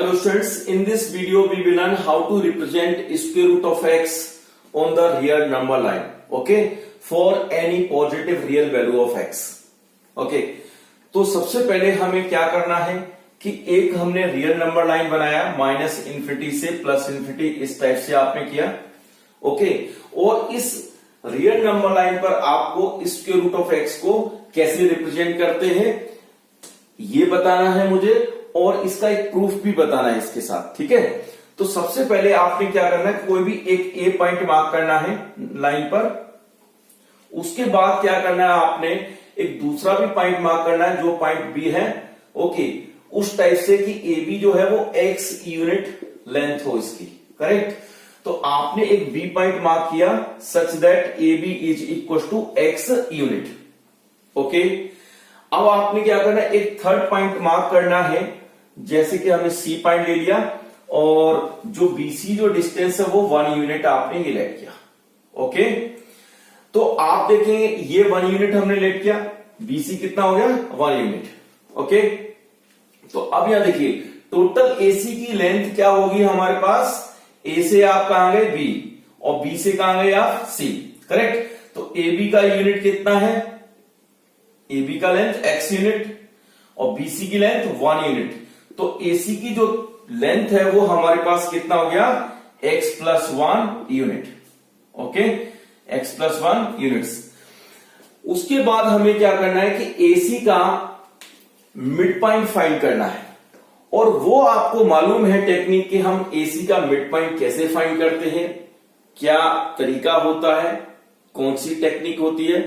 Hello students, in this video we will learn how to represent square root of x on the real number line, okay, for any positive real value of x, okay। तो सबसे पहले हमें क्या करना है कि एक हमने रियल नंबर लाइन बनाया माइनस इन्फिनिटी से प्लस इन्फिनिटी, इस टाइप से आपने किया, ओके। और इस रियल नंबर लाइन पर आपको स्क्वायर रूट ऑफ एक्स को कैसे रिप्रेजेंट करते हैं ये बताना है मुझे, और इसका एक प्रूफ भी बताना है इसके साथ, ठीक है। तो सबसे पहले आपने क्या करना है, कोई भी एक ए पॉइंट मार्क करना है लाइन पर। उसके बाद क्या करना है, आपने एक दूसरा भी पॉइंट मार्क करना है जो पॉइंट बी है, ओके, उस टाइप से कि ए बी जो है वो एक्स यूनिट लेंथ हो इसकी, करेक्ट। तो आपने एक बी पॉइंट मार्क किया such that A B is equal to x unit, okay. अब आपने क्या करना है, एक थर्ड पॉइंट मार्क करना है, जैसे कि हमने सी पॉइंट ले लिया और जो बीसी जो डिस्टेंस है वो 1 यूनिट आपने ये लेट किया, ओके। तो आप देखेंगे ये 1 यूनिट हमने लेट किया, बीसी कितना हो गया 1 यूनिट, ओके। तो अब यहां देखिए टोटल एसी की लेंथ क्या होगी हमारे पास, ए से आप कहां गए बी और बी से कहां गए आप सी, करेक्ट। तो ए बी का यूनिट कितना है, ए बी का लेंथ x यूनिट और बीसी की लेंथ 1 यूनिट। तो एसी की जो लेंथ है वो हमारे पास कितना हो गया x plus 1 unit, okay, x plus 1 units. उसके बाद हमें क्या करना है कि एसी का मिड पॉइंट फाइंड करना है, और वो आपको मालूम है टेक्निक कि हम एसी का मिड पॉइंट कैसे फाइंड करते हैं, क्या तरीका होता है, कौन सी टेक्निक होती है।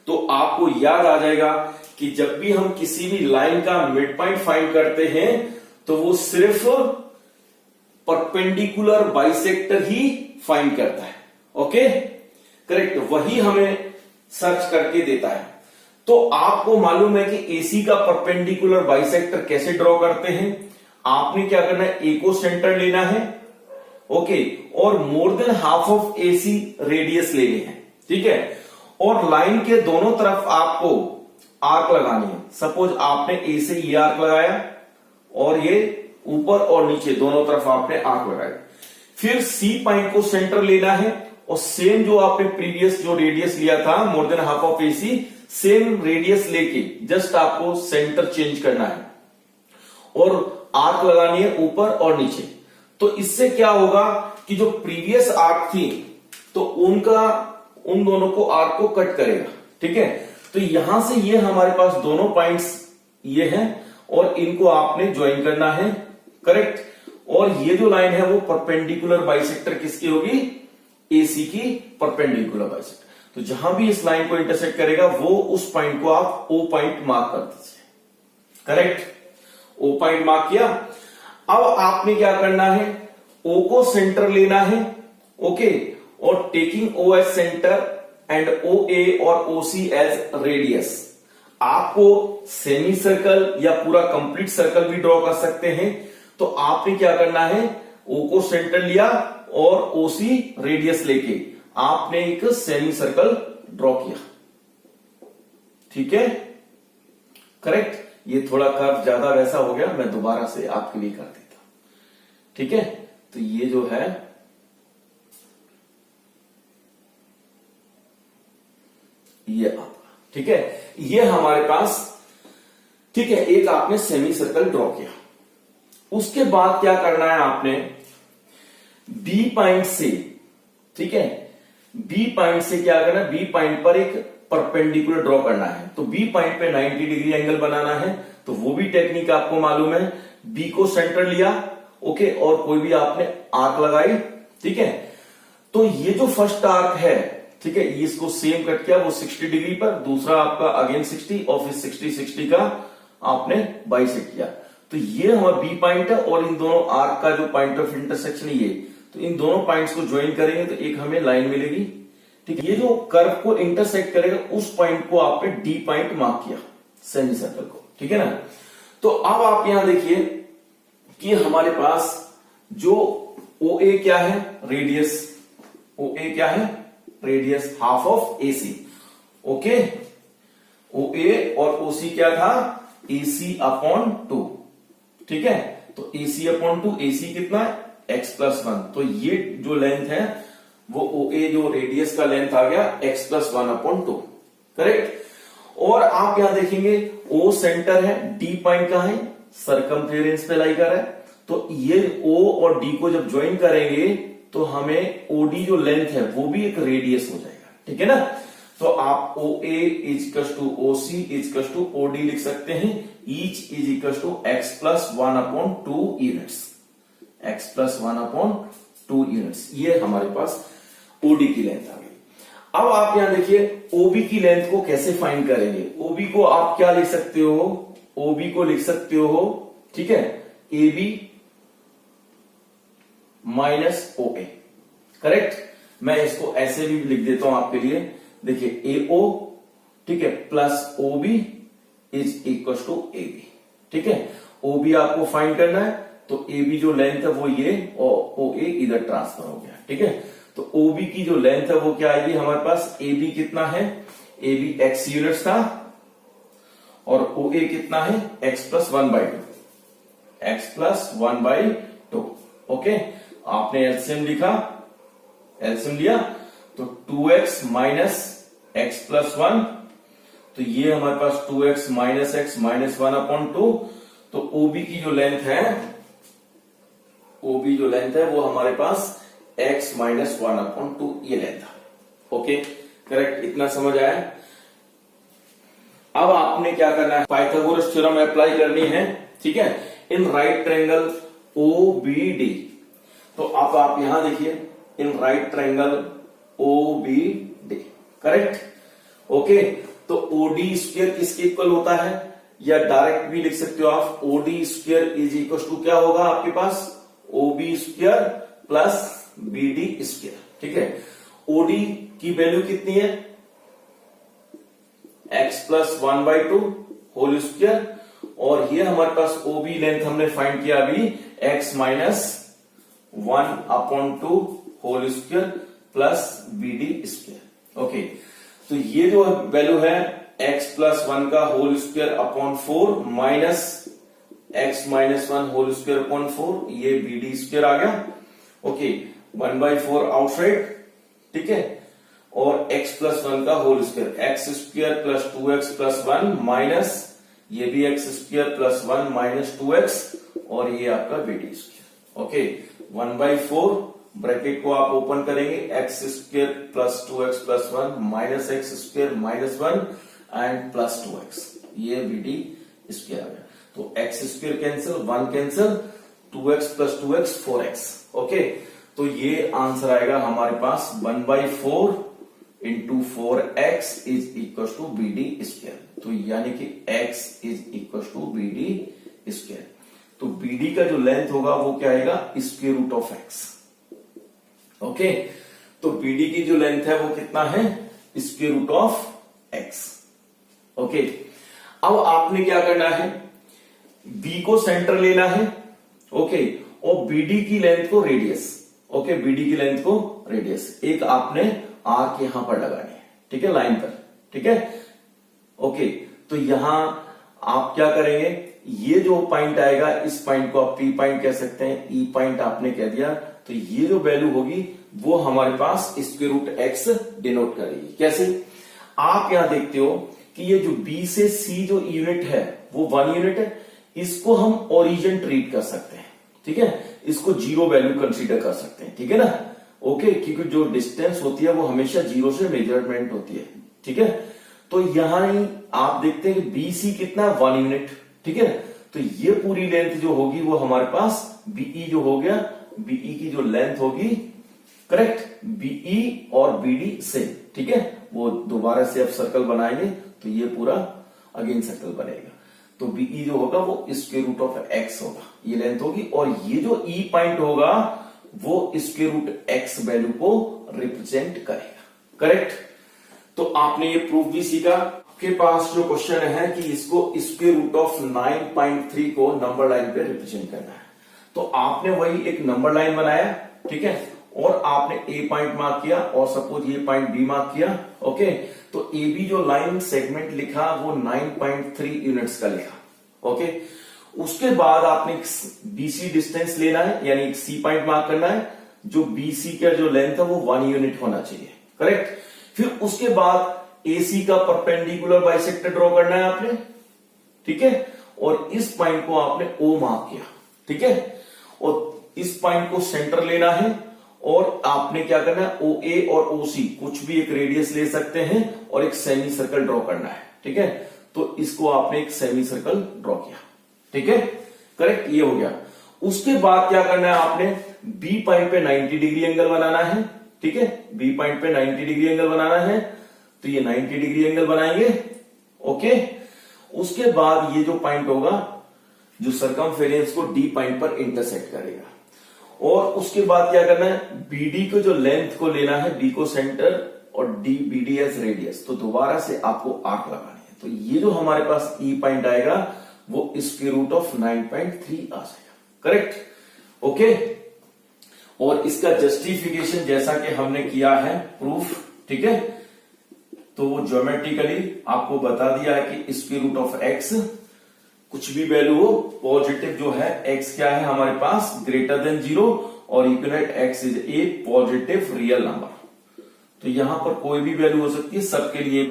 तो आपको याद आ जाएगा कि जब भी हम किसी भी लाइन का मिड पॉइंट फाइंड करते हैं तो वो सिर्फ परपेंडिकुलर बाइसेक्टर ही फाइंड करता है, ओके, करेक्ट, वही हमें सर्च करके देता है। तो आपको मालूम है कि एसी का परपेंडिकुलर बाइसेक्टर कैसे ड्रॉ करते हैं। आपने क्या करना है, ए को सेंटर लेना है, ओके, और more than half of AC radius लेने हैं, ठीक है। और लाइन के दोनों तरफ आपको आर्क लगानी है। सपोज आपने ए से ये आर्क लगाया और ये ऊपर और नीचे दोनों तरफ आपने आर्क लगाया। फिर सी पॉइंट को सेंटर लेना है और सेम जो आपने प्रीवियस जो रेडियस लिया था more than half of AC, same radius लेके जस्ट आपको सेंटर चेंज करना है और आर्क लगानी है ऊपर और नीचे। तो इससे क्या होगा कि जो प्रीवियस आर्क थी तो उन दोनों को आर्क को कट करेगा, ठीक है। तो यहां से ये हमारे पास दोनों पॉइंट्स ये हैं और इनको आपने ज्वाइन करना है, करेक्ट। और ये जो लाइन है वो परपेंडिकुलर बाइसेक्टर किसकी होगी, एसी की परपेंडिकुलर बाइसेक्टर। तो जहां भी इस लाइन को इंटरसेक्ट करेगा वो उस पॉइंट को आप ओ पॉइंट मार्क कर दीजिए, करेक्ट, ओ पॉइंट मार्क किया। अब आपने क्या करना है, ओ को सेंटर लेना है, ओके, और taking O as centre and O A और ओ सी एज रेडियस। आपको सेमी सर्कल या पूरा कंप्लीट सर्कल भी ड्रॉ कर सकते हैं। तो आपने क्या करना है, ओ को सेंटर लिया और ओ सी रेडियस लेके आपने एक सेमी सर्कल ड्रॉ किया, ठीक है, करेक्ट। ये थोड़ा कर्व ज्यादा वैसा हो गया, मैं दोबारा से आपके लिए कर देता, ठीक है। तो ये जो है ये आपका, ठीक है, ये हमारे पास, ठीक है, एक आपने सेमी सर्कल ड्रॉ किया। उसके बाद क्या करना है, आपने बी पॉइंट से, ठीक है, बी पॉइंट से क्या करना है, बी पॉइंट पर एक परपेंडिकुलर ड्रॉ करना है। तो बी पॉइंट पे 90 डिग्री एंगल बनाना है, तो वो भी टेक्निक आपको मालूम है। बी को सेंटर लिया, ओके, और कोई भी आपने आर्क लगाई, ठीक है। तो ये जो फर्स्ट आर्क है, ठीक है, इसको सेम कट किया वो 60 डिग्री पर, दूसरा आपका अगेन 60 और फिर 60 का आपने बाइसेक्ट किया। तो ये हमारा बी पॉइंट है और इन दोनों आर्क का जो पॉइंट ऑफ इंटरसेक्शन ये, तो इन दोनों पॉइंट्स को ज्वाइन करेंगे तो एक हमें लाइन मिलेगी, ठीक है। ये जो कर्व को इंटरसेक्ट करेगा उस पॉइंट को आपने डी पॉइंट मार्क किया, सेमी सर्कल को, ठीक है ना। तो अब आप यहां देखिए कि हमारे पास जो ओ ए क्या है, रेडियस, ओ ए क्या है, radius half of A C, okay, O A और ओ सी क्या था, एसी अपॉन 2, ठीक है। तो AC अपॉन 2, AC कितना है x प्लस 1, तो ये जो लेंथ है वो OA जो रेडियस का लेंथ आ गया x प्लस 1 अपॉन 2, करेक्ट। और आप यहां देखेंगे O सेंटर है, D पॉइंट कहां है, सर्कमफ्रेंस पे लाई कर रहा है, तो ये O और D को जब ज्वाइन करेंगे तो हमें OD जो लेंथ है वो भी एक रेडियस हो जाएगा, ठीक है ना। तो आप OA is to OC is to OD लिख सकते हैं, each is equal to x plus 1 upon 2 units, x plus 1 upon 2 units, ये हमारे पास OD की लेंथ आ गई। अब आप यहां देखिए OB की लेंथ को कैसे फाइंड करेंगे। OB को आप क्या लिख सकते हो, OB को लिख सकते हो, ठीक है, AB माइनस OA, करेक्ट। मैं इसको ऐसे भी लिख देता हूं आपके लिए, देखिए AO, ठीक है, plus OB is equal to AB, ठीक है। OB आपको फाइंड करना है, तो AB जो लेंथ है वो ये, और OA इधर ट्रांसफर हो गया, ठीक है। तो OB की जो लेंथ है वो क्या आएगी हमारे पास, AB कितना है, AB x यूनिट्स था, और OA कितना है x plus 1/2, x plus 1/2, okay. आपने एलसीएम लिखा, एलसीएम लिया, तो 2x माइनस x प्लस 1, तो ये हमारे पास 2x minus x minus 1 upon 2, तो OB की जो लेंथ है, OB जो लेंथ है वो हमारे पास x माइनस 1 अपॉन 2 ये लेंथ था, ओके, करेक्ट। इतना समझ आया। अब आपने क्या करना है, पाइथागोरस थ्योरम अप्लाई करनी है, ठीक है, इन राइट ट्रायंगल OBD। तो अब आप यहां देखिए, in right triangle OBD, correct, okay. तो OD स्क्वायर किसके इक्वल होता है, या डायरेक्ट भी लिख सकते हो आप, OD square is equal to क्या होगा आपके पास, OB square plus BD square, ठीक है। OD की वैल्यू कितनी है, x प्लस 1/2 होल स्क्वायर, और ये हमारे पास OB लेंथ हमने फाइंड किया अभी, x minus 1 upon 2 whole square plus BD square, okay. तो ये जो वैल्यू है x प्लस 1 का whole square upon 4 minus x minus 1 whole square upon 4, ये BD स्क्वायर आ गया, ओके। 1/4 आउटसाइड, ठीक है, और x प्लस 1 का whole square, x square plus 2x plus 1 minus ये भी x square plus 1 minus 2x, और ये आपका BD स्क्वायर, ओके। 1/4 ब्रैकेट को आप ओपन करेंगे, x square plus 2x plus 1 minus x square minus 1 and plus 2x, ये BD स्क्वायर आ गया। तो x square cancel, 1 cancel, 2x plus 2x 4x, okay. तो ये आंसर आएगा हमारे पास 1/4 into 4x is equal to BD square, तो यानी कि x is equal to BD square. तो BD का जो लेंथ होगा वो क्या आएगा, square root of x, okay. तो BD की जो लेंथ है वो कितना है, square root of x, okay. अब आपने क्या करना है, B को सेंटर लेना है, ओके, और BD की लेंथ को रेडियस, ओके, BD की लेंथ को रेडियस, एक आपने आर्क यहां पर लगानी है, ठीक है, लाइन पर, ठीक है, ओके। तो यहां आप क्या करेंगे, ये जो पॉइंट आएगा इस पॉइंट को आप P पॉइंट कह सकते हैं, E पॉइंट आपने कह दिया, तो ये जो वैल्यू होगी वो हमारे पास स्क्वायर रूट x डिनोट करेगी। कैसे, आप यहां देखते हो कि ये जो B से C जो यूनिट है वो 1 यूनिट है, इसको हम ओरिजिन ट्रीट कर सकते हैं, ठीक है, इसको जीरो वैल्यू कंसीडर कर सकते हैं, ठीक है ना, ओके, क्योंकि जो डिस्टेंस होती है वो हमेशा जीरो से मेजरमेंट होती है, ठीक है। तो यहां ही आप देखते हैं कि BC कितना, 1 यूनिट, ठीक है। तो ये पूरी लेंथ जो होगी वो हमारे पास BE जो हो गया, BE की जो लेंथ होगी, करेक्ट, BE और BD से, ठीक है, वो दोबारा से अब सर्कल बनाएंगे तो ये पूरा अगेन सर्कल बनेगा। तो BE जो होगा वो स्क्वायर रूट ऑफ x होगा, ये लेंथ होगी, और ये जो E पॉइंट होगा वो स्क्वायर रूट x वैल्यू को रिप्रेजेंट करेगा, करेक्ट। तो आपने ये प्रूफ भी सीखा। आपके पास जो क्वेश्चन है कि इसको स्क्वायर रूट ऑफ 9.3 को नंबर लाइन पे रिप्रेजेंट करना है, तो आपने वही एक नंबर लाइन बनाया, ठीक है, और आपने A पॉइंट मार्क किया और सपोज ये पॉइंट B मार्क किया, ओके। तो AB जो लाइन सेगमेंट लिखा वो 9.3 यूनिट्स का लिखा, ओके। उसके बाद आपने बीसी डिस्टेंस लेना है, यानी एक सी पॉइंट मार्क करना है, जो बीसी का जो लेंथ है वो 1 यूनिट होना चाहिए, करेक्ट। फिर उसके बाद एसी का परपेंडिकुलर बाइसेक्टर ड्रॉ करना है आपने, ठीक है, और इस पॉइंट को आपने ओ मार्क किया, ठीक है, और इस पॉइंट को सेंटर लेना है, और आपने क्या करना है, ओ ए और ओ सी कुछ भी एक रेडियस ले सकते हैं और एक सेमी सर्कल ड्रॉ करना है, ठीक है। तो इसको आपने एक सेमी सर्कल ड्रॉ किया, ठीक है, करेक्ट, ये हो गया। उसके बाद क्या करना है आपने, बी पॉइंट पे 90 डिग्री एंगल बनाना है, ठीक है, बी पॉइंट पे 90 डिग्री एंगल बनाना है, तो ये 90 डिग्री एंगल बनाएंगे, ओके। उसके बाद ये जो पॉइंट होगा जो सरकमफेरेंस को डी पॉइंट पर इंटरसेक्ट करेगा, और उसके बाद क्या करना है, बीडी को जो लेंथ को लेना है, बी को सेंटर और डी बीडी एज रेडियस, तो दोबारा से आपको आर्क लगानी है। तो ये जो हमारे पास ई पॉइंट आएगा वो स्क्वायर रूट ऑफ 9.3 आ जाएगा, करेक्ट, ओके। और इसका जस्टिफिकेशन जैसा कि हमने किया है प्रूफ, ठीक है, तो वो ज्योमेट्रिकली आपको बता दिया है कि स्क्वायर रूट ऑफ एक्स कुछ भी वैल्यू हो, पॉजिटिव जो है एक्स क्या है हमारे पास ग्रेटर देन 0 और equivalent x is a positive real number. तो यहां पर कोई भी वैल्यू हो सकती है, सबके लिए